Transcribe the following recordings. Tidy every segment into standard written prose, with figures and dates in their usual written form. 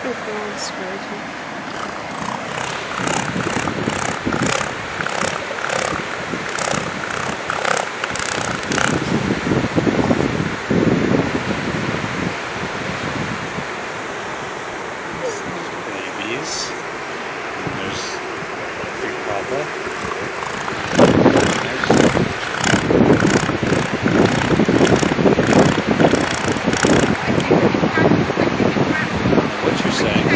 Going straight. Babies. And there's Big Papa. What you're saying?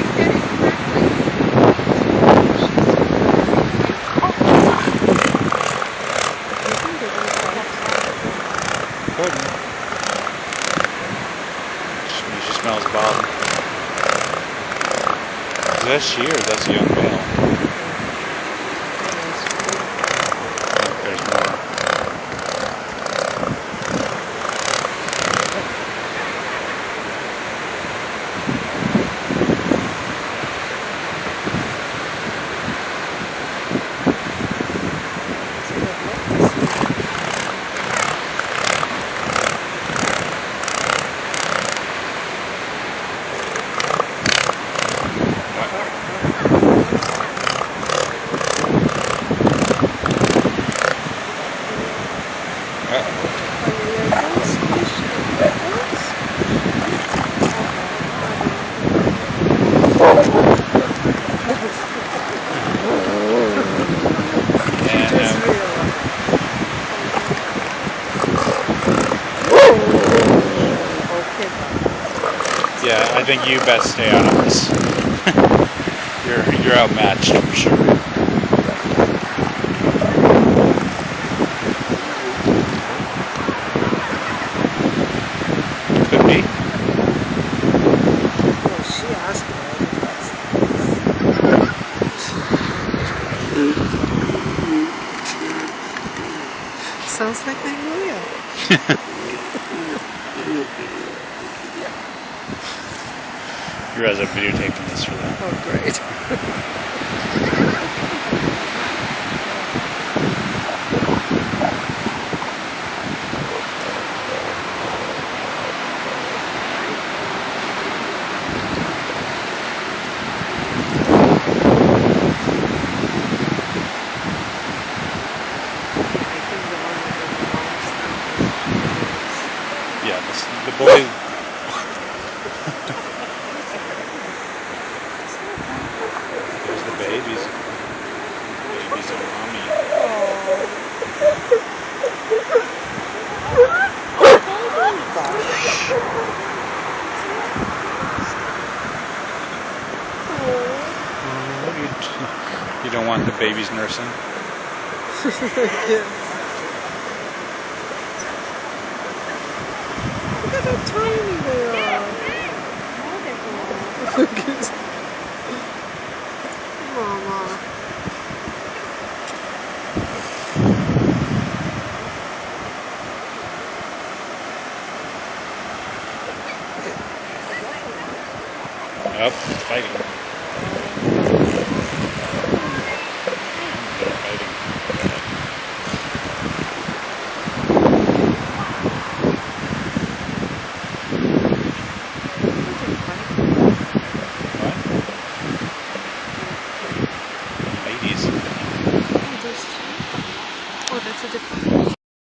Couldn't. She smells Bob. Is that she or that's a young male? There's more. Yeah, I think you best stay out of this. You're outmatched for sure. Could be. Well, she asked me. Sounds like Magnolia. You guys are videotaping this for them. Oh, great. Yeah, the boy. There's the babies. Babies and mommy. You don't want the babies nursing? Yeah. Look at how tiny they are. Look at Mama. Oh, fighting.